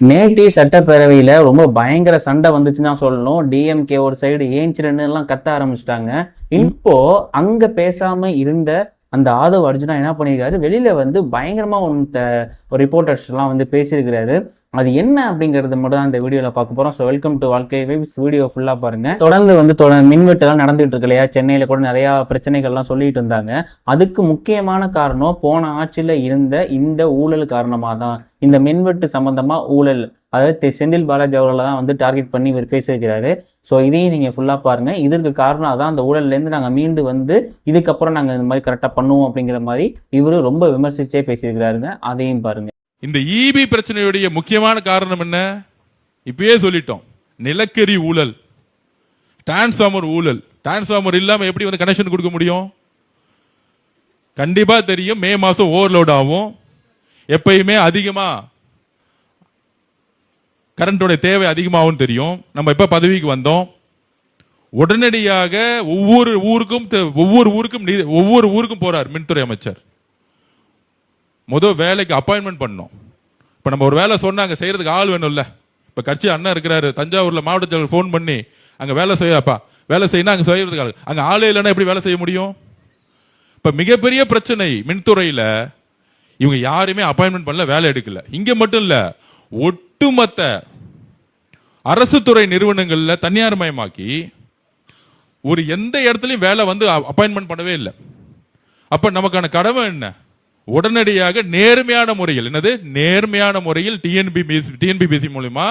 நேட்டி சட்டப்பேரவையில ரொம்ப பயங்கர சண்டை வந்துச்சுன்னு தான் சொல்லணும். டிஎம்கே ஒரு சைடு ஏஞ்சிரன்னு எல்லாம் கத்த ஆரம்பிச்சிட்டாங்க. இப்போ அங்க பேசாம இருந்த அந்த ஆதவ் அர்ஜுனா என்ன பண்ணியிருக்காரு, வெளியில வந்து பயங்கரமா ஒரு ரிப்போர்ட்டர்ஸ் எல்லாம் வந்து பேசியிருக்கிறாரு. அது என்ன அப்படிங்கறது மட்டும் தான் இந்த வீடியோல பார்க்க போறோம். ஸோ வெல்கம் டு வாழ்க்கை வைப்ஸ். வீடியோ ஃபுல்லா பாருங்க. தொடர்ந்து வந்து மின்வெட்டு எல்லாம் நடந்துட்டு இருக்கு இல்லையா, சென்னையில கூட நிறைய பிரச்சனைகள்லாம் சொல்லிட்டு இருந்தாங்க. அதுக்கு முக்கியமான காரணம் போன ஆட்சியில இருந்த இந்த ஊழல் காரணமாக தான். இந்த மின்வெட்டு சம்பந்தமா ஊழல், அதாவது செந்தில் பாலாஜி அவர்களை தான் வந்து டார்கெட் பண்ணி இவர் பேசியிருக்கிறாரு. ஸோ இதையும் நீங்க ஃபுல்லா பாருங்க. இதற்கு காரணம் அதான், அந்த ஊழல்லேருந்து நாங்கள் மீண்டு வந்து இதுக்கப்புறம் நாங்கள் இந்த மாதிரி கரெக்டாக பண்ணுவோம் அப்படிங்கிற மாதிரி இவரு ரொம்ப விமர்சிச்சே பேசியிருக்கிறாருங்க. அதையும் பாருங்க. இந்த ஈபி பிரச்சனையுடைய முக்கியமான காரணம் என்ன? இப்பயே சொல்லிட்டோம். நிலக்கரி ஊழல், டிரான்ஸ்ஃபார்மர் ஊழல். டிரான்ஸ்ஃபார்மர் இல்லாம எப்படி வந்து கனெக்ஷன் கொடுக்க முடியும்? கண்டிப்பா தெரியும். மே மாசம் ஓவர்லோட் ஆகும். எப்பயுமே அதிகமா கரண்டோட தேவை அதிகமாகும் தெரியும். நம்ம எப்ப பதவிக்கு வந்தோம், உடனடியாக ஒவ்வொரு ஊருக்கும் போறார் மின்துறை அமைச்சர். முதல் வேலைக்கு அப்பாயின்மெண்ட் பண்ணோம். இப்ப நம்ம ஒரு வேலை சொன்னாங்க, செய்யறதுக்கு ஆள் வேணும்ல. இப்ப கட்சி அண்ணன் இருக்கிறாரு தஞ்சாவூர்ல, மாவட்ட செயலர் போன் பண்ணி அங்க வேலை செய்யப்பா, வேலை செய்யணும், அங்க செய்யறதுக்கு அங்க ஆளே இல்லைன்னா எப்படி வேலை செய்ய முடியும்? இப்ப மிகப்பெரிய பிரச்சனை மின்துறையில, இவங்க யாருமே அப்பாயின்மெண்ட் பண்ணல, வேலை எடுக்கல. இங்க மட்டும் இல்ல, ஒட்டுமொத்த அரசு துறை நிறுவனங்கள்ல தனியார் மயமாக்கி ஒரு எந்த இடத்துலயும் வேலை வந்து அப்பாயின்மெண்ட் பண்ணவே இல்லை. அப்ப நமக்கான கடமை என்ன? உடனடியாக நேர்மையான முறையில், நேர்மையான முறையில் டிஎன்பிபிசி மூலமா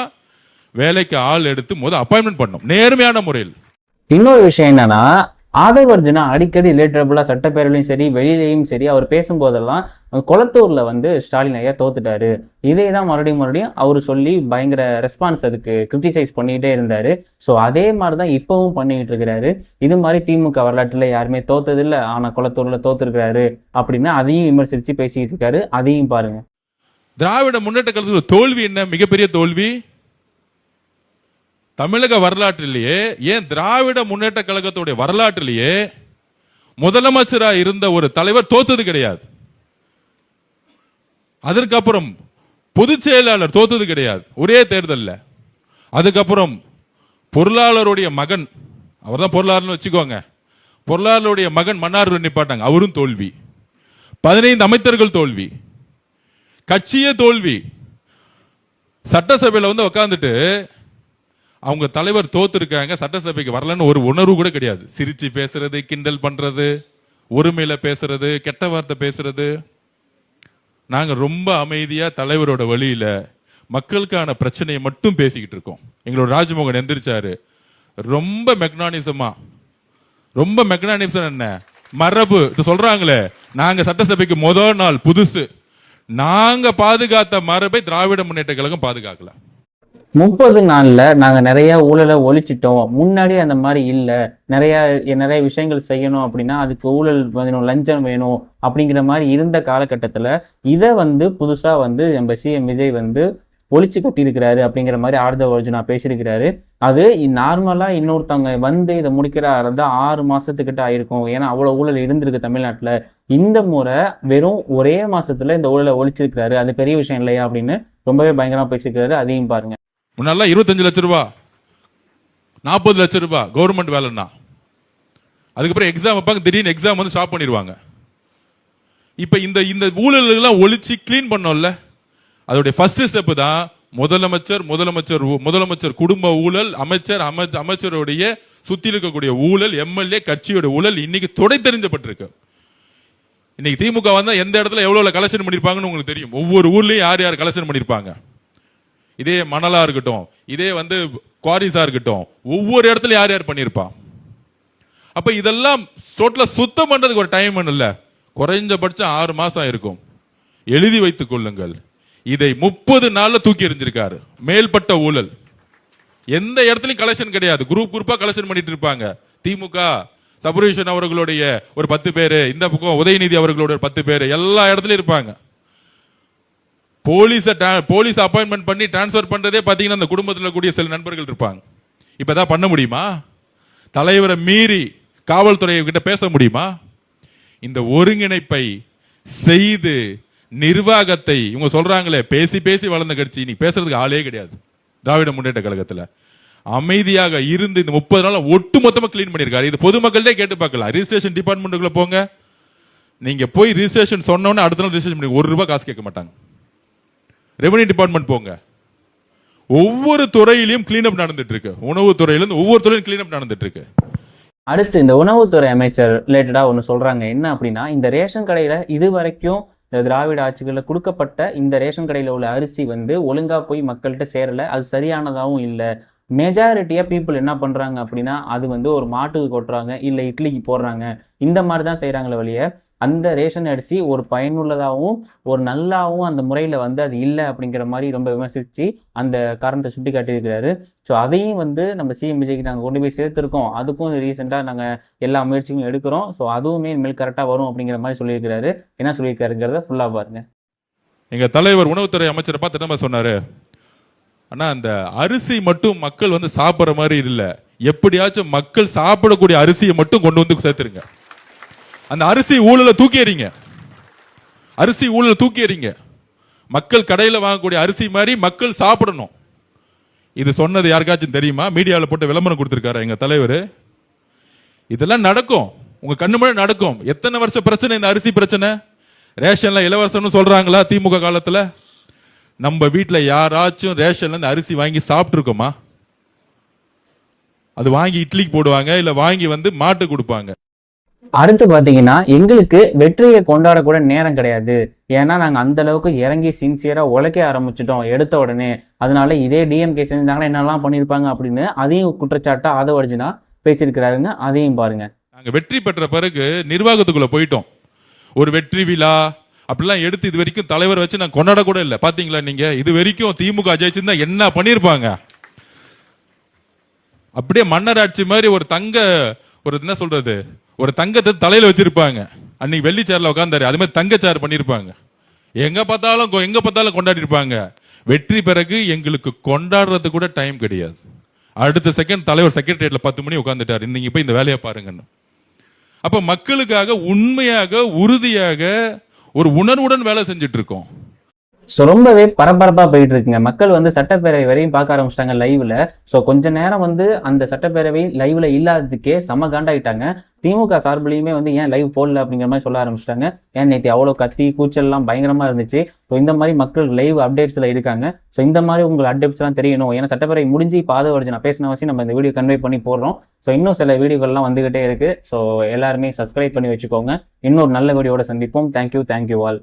வேலைக்கு ஆள் எடுத்து அப்பாயின்மெண்ட் பண்ணும், நேர்மையான முறையில். இன்னொரு விஷயம் என்னன்னா, ஆதவ் அர்ஜுனா அடிக்கடி ரிலேட்டபிளா சட்டப்பேரவையிலும் சரி வெளியிலையும் சரி அவர் பேசும்போதெல்லாம் கொளத்தூர்ல வந்து ஸ்டாலின் ஐயா தோத்துட்டாரு, இதே தான் மறுபடியும் அவர் சொல்லி பயங்கர ரெஸ்பான்ஸ் அதுக்கு கிரிட்டிசைஸ் பண்ணிட்டே இருந்தாரு. ஸோ அதே மாதிரிதான் இப்பவும் பண்ணிட்டு இருக்கிறாரு. இது மாதிரி திமுக வரலாற்றுல யாருமே தோத்ததில்லை, ஆனா கொளத்தூர்ல தோத்துருக்கிறாரு அப்படின்னு அதையும் விமர்சிச்சு பேசிட்டு இருக்காரு. அதையும் பாருங்க. திராவிட முன்னேற்ற கழகத்துல தோல்வி என்ன? மிகப்பெரிய தோல்வி தமிழக வரலாற்றிலேயே, ஏன் திராவிட முன்னேற்ற கழகத்துடைய வரலாற்றிலேயே முதலமைச்சராக இருந்த ஒரு தலைவர் தோத்தது கிடையாது. அதற்கப்புறம் பொதுச் செயலாளர் தோத்தது கிடையாது ஒரே தேர்தலில். அதுக்கப்புறம் பொருளாளருடைய மகன், அவர் தான் பொருளாளர்னு வச்சுக்கோங்க, பொருளாளருடைய மகன் மன்னார் நிப்பாட்டாங்க, அவரும் தோல்வி. 15 அமைச்சர்கள் தோல்வி, கட்சியே தோல்வி. சட்டசபையில் வந்து உட்கார்ந்துட்டு அவங்க தலைவர் தோத்துருக்காங்க, சட்டசபைக்கு வரலன்னு ஒரு உணர்வு கூட கிடையாது. சிரிச்சு பேசுறது, கிண்டல் பண்றது, ஒருமையில பேசுறது, கெட்ட வார்த்தை பேசுறது. நாங்க ரொம்ப அமைதியா தலைவரோட வழியில மக்களுக்கான பிரச்சனையை மட்டும் பேசிக்கிட்டு இருக்கோம். எங்களோட ராஜ்மோகன் எந்திரிச்சாரு, ரொம்ப மெக்னானிசம் என்ன மரபு சொல்றாங்களே, நாங்க சட்டசபைக்கு முதல் நாள் புதுசு, நாங்க பாதுகாத்த மரபை திராவிட முன்னேற்ற கழகம் பாதுகாக்கல. 30 நாள்ல நாங்க நிறைய ஊழலை ஒழிச்சிட்டோம், முன்னாடி அந்த மாதிரி இல்லை, நிறைய விஷயங்கள் செய்யணும் அப்படின்னா அதுக்கு ஊழல் வேணும், லஞ்சம் வேணும் அப்படிங்கிற மாதிரி இருந்த காலகட்டத்துல இதை வந்து புதுசா வந்து நம்ம சிஎம் விஜய் வந்து ஒழிச்சு கட்டியிருக்கிறாரு அப்படிங்கிற மாதிரி ஆதவ் அர்ஜுனா பேசியிருக்கிறாரு. அது நார்மலா இன்னொருத்தவங்க வந்து இதை முடிக்கிறாரு 6 மாசத்துக்கிட்ட ஆயிருக்கும். ஏன்னா அவ்வளவு ஊழல் இருந்திருக்கு தமிழ்நாட்டுல. இந்த முறை வெறும் ஒரே மாசத்துல இந்த ஊழலை ஒழிச்சிருக்கிறாரு, அது பெரிய விஷயம் இல்லையா அப்படின்னு ரொம்பவே பயங்கரமா பேசியிருக்கிறாரு. அதையும் பாருங்க. முன்னால 25 லட்சம் ரூபாய், 40 லட்சம் ரூபாய் கவர்மெண்ட் வேலைன்னா, அதுக்கப்புறம் எக்ஸாம் வைப்பாங்க, திடீர்னு எக்ஸாம் வந்து ஸ்டாப் பண்ணிடுவாங்க. இப்ப இந்த ஊழல்கள் ஒழிச்சு கிளீன் பண்ணோம்ல, அதோடைய ஃபர்ஸ்ட் ஸ்டெப் தான் முதலமைச்சர் குடும்ப ஊழல், அமைச்சருடைய சுத்தி இருக்கக்கூடிய ஊழல், எம்எல்ஏ கட்சியோட ஊழல் இன்னைக்கு தொடை தெரிஞ்சப்பட்டிருக்கு. இன்னைக்கு திமுக வந்தா எந்த இடத்துல எவ்வளவு கலெக்ஷன் பண்ணிருப்பாங்கன்னு உங்களுக்கு தெரியும். ஒவ்வொரு ஊர்லயும் யார் யார் கலெக்ஷன் பண்ணிருப்பாங்க. இதே மணலா இருக்கட்டும், இதே வந்து குவாரிஸா இருக்கட்டும், ஒவ்வொரு இடத்துல யார் யார் பண்ணிருப்பா. அப்ப இதெல்லாம் சுத்தம் பண்றதுக்கு ஒரு டைம் இல்ல, குறைஞ்சபட்சம் 6 மாசம் இருக்கும். எழுதி வைத்துக் கொள்ளுங்கள். இதை 30 நாள்ல தூக்கி எறிஞ்சிருக்காரு. மேல்பட்ட ஊழல் எந்த இடத்துலயும் கலெக்ஷன் கிடையாது. குரூப்பா கலெக்ஷன் பண்ணிட்டு இருப்பாங்க. திமுக சபரீஷன் அவர்களுடைய ஒரு 10 பேரு, இந்த பக்கம் உதயநிதி அவர்களோட 10 பேரு, எல்லா இடத்துலயும் இருப்பாங்க. போலீஸ் அப்பாயின்மெண்ட் பண்ணி டிரான்ஸ்பர் பண்றதே பாத்தீங்கன்னா அந்த குடும்பத்தில் கூடிய சில நண்பர்கள் இருப்பாங்க. இப்பதான் பண்ண முடியுமா? தலைவரை மீறி காவல்துறை கிட்ட பேச முடியுமா? இந்த ஒருங்கிணைப்பை செய்து நிர்வாகத்தை இவங்க சொல்றாங்களே பேசி பேசி வளர்ந்த கட்சி, நீ பேசுறதுக்கு ஆளே கிடையாது. திராவிட முன்னேற்ற கழகத்துல அமைதியாக இருந்து இந்த 30 நாள் ஒட்டு மொத்தமா கிளீன் பண்ணிருக்காரு. இது பொதுமக்கள்கிட்ட கேட்டு பார்க்கலாம். ரிஜிஸ்ட்ரேஷன் டிபார்ட்மெண்ட்டுக்குள்ள போங்க, நீங்க போய் ரிஜிஸ்ட்ரேஷன் சொன்னோன்னு அடுத்த நாள் ரிஜிஸ்ட்ரேஷன் பண்ணி 1 ரூபாய் காசு கேட்க மாட்டாங்க. ரெவன்யூ டிபார்ட்மெண்ட் போங்க, ஒவ்வொரு துறையிலும் கிளீனப் நடந்துட்டு இருக்கு. உணவு துறையிலிருந்து ஒவ்வொரு துறையிலும் கிளீனப் நடந்துட்டு இருக்கு. அடுத்து இந்த உணவுத்துறை அமைச்சர் ரிலேட்டடா ஒன்று சொல்றாங்க. என்ன அப்படின்னா, இந்த ரேஷன் கடையில இது வரைக்கும் இந்த திராவிட ஆட்சிகளில் கொடுக்கப்பட்ட இந்த ரேஷன் கடையில் உள்ள அரிசி வந்து ஒழுங்கா போய் மக்கள்கிட்ட சேரல, அது சரியானதாகவும் இல்லை. மெஜாரிட்டியா பீப்புள் என்ன பண்றாங்க அப்படின்னா, அது வந்து ஒரு மாட்டுக்கு கொட்டுறாங்க, இல்லை இட்லிக்கு போடுறாங்க, இந்த மாதிரி தான் செய்யறாங்களே வழிய அந்த ரேஷன் அரிசி ஒரு பயனுள்ளதாகவும் ஒரு நல்லாவும் அந்த முறையில் வந்து அது இல்லை அப்படிங்கிற மாதிரி ரொம்ப விமர்சித்து அந்த காரணத்தை சுட்டி காட்டியிருக்கிறாரு. ஸோ அதையும் வந்து நம்ம சிஎம் விஜய்க்கு நாங்கள் கொண்டு போய் சேர்த்துருக்கோம், அதுக்கும் ரீசெண்டாக நாங்கள் எல்லா முயற்சியும் எடுக்கிறோம், ஸோ அதுவுமே இனிமேல் கரெக்டாக வரும் அப்படிங்கிற மாதிரி சொல்லியிருக்கிறாரு. என்ன சொல்லியிருக்காருங்கிறத ஃபுல்லாக பாருங்க. எங்கள் தலைவர் உணவுத்துறை அமைச்சரை பார்த்து என்ன சொன்னார், ஆனா அந்த அரிசி மட்டும் மக்கள் வந்து சாப்பிட்ற மாதிரி இல்லை, எப்படியாச்சும் மக்கள் சாப்பிடக்கூடிய அரிசியை மட்டும் கொண்டு வந்து சேர்த்துருங்க. அந்த அரிசி ஊழலை தூக்கி எறிங்க, அரிசி ஊழலை தூக்கி எறிங்க. மக்கள் கடையில் வாங்கக்கூடிய அரிசி மாதிரி மக்கள் சாப்பிடணும். இது சொன்னது யாருக்காச்சும் தெரியுமா? மீடியாவில் போட்டு விளம்பரம் கொடுத்திருக்காரு எங்க தலைவர். இதெல்லாம் நடக்கும், உங்க கண்ணு முன்னாடி நடக்கும். எத்தனை வருஷ பிரச்சனை இந்த அரிசி பிரச்சனை? ரேஷன்ல இலவசம்னு சொல்றாங்களா திமுக காலத்துல? நம்ம வீட்டுல யாராச்சும் ரேஷன்ல இருந்து அரிசி வாங்கி சாப்பிட்டு இருக்கோமா? அது வாங்கி இட்லிக்கு போடுவாங்க, இல்ல வாங்கி வந்து மாட்டு கொடுப்பாங்க. அடுத்து பாத்தீங்கன்னா, எங்களுக்கு வெற்றியை கொண்டாடக்கூட நேரம் கிடையாது, ஏன்னா நாங்க அந்த அளவுக்கு இறங்கி சின்சியரா உழைக்க ஆரம்பிச்சிட்டோம் எடுத்த உடனே. அதனால இதே டிஎம்கே செஞ்சாங்கன்னா என்னெல்லாம் பண்ணிருப்பாங்க அப்படின்னு அதையும் குற்றச்சாட்டா ஆதவ அர்ஜுனா பேசியிருக்கிறாருங்க. அதையும் பாருங்க. நாங்க வெற்றி பெற்ற பிறகு நிர்வாகத்துக்குள்ள போயிட்டோம். ஒரு வெற்றி விழா அப்படிலாம் எடுத்து இது வரைக்கும் தலைவர் வச்சு நான் கொண்டாட கூட இல்லை. பாத்தீங்களா நீங்க? இது வரைக்கும் திமுக ஜெயிச்சிருந்தா என்ன பண்ணிருப்பாங்க? அப்படியே மன்னர் ஆட்சி மாதிரி ஒரு என்ன சொல்றது, ஒரு தங்கத்தை தலையில வச்சிருப்பாங்க. அன்னைக்கு வெள்ளி சேர்ல உட்கார்ந்தாரு, அது மாதிரி தங்க சேர் பண்ணிருப்பாங்க. எங்க பார்த்தாலும் கொண்டாடி இருப்பாங்க. வெற்றி பிறகு எங்களுக்கு கொண்டாடுறது கூட டைம் கிடையாது. அடுத்த செகண்ட் தலைவர் செக்ரட்டரியேட்ல 10 மணி உட்கார்ந்துட்டாரு, நீங்க போய் இந்த வேலையை பாருங்கன்னு. அப்ப மக்களுக்காக உண்மையாக உறுதியாக ஒரு உணர்வுடன் வேலை செஞ்சுட்டு இருக்கோம். ஸோ ரொம்பவே பரபரப்பாக போயிட்டு இருக்குங்க. மக்கள் வந்து சட்டப்பேரவை வரையும் பார்க்க ஆரம்பிச்சிட்டாங்க லைவ்ல. ஸோ கொஞ்ச நேரம் வந்து அந்த சட்டப்பேரவை லைவ்ல இல்லாததுக்கே செம காண்டாயிட்டாங்க. திமுக சார்பிலையுமே வந்து ஏன் லைவ் போடல அப்படிங்கிற மாதிரி சொல்ல ஆரம்பிச்சிட்டாங்க. ஏன் நேற்று அவ்வளோ கத்தி கூச்சல்லாம் பயங்கரமா இருந்துச்சு. ஸோ இந்த மாதிரி மக்கள் லைவ் அப்டேட்ஸ்ல இருக்காங்க. ஸோ இந்த மாதிரி உங்களுக்கு அப்டேட்ஸ்லாம் தெரியணும், ஏன்னா சட்டப்பேரவை முடிஞ்சு இப்போ ஆதவ அர்ஜுனா பேசின அவசியம் நம்ம இந்த வீடியோ கன்வே பண்ணி போடுறோம். ஸோ இன்னும் சில வீடியோக்கள்லாம் வந்துகிட்டே இருக்கு. ஸோ எல்லாருமே சப்ஸ்கிரைப் பண்ணி வச்சுக்கோங்க. இன்னொரு நல்ல வீடியோட சந்திப்போம். Thank you all.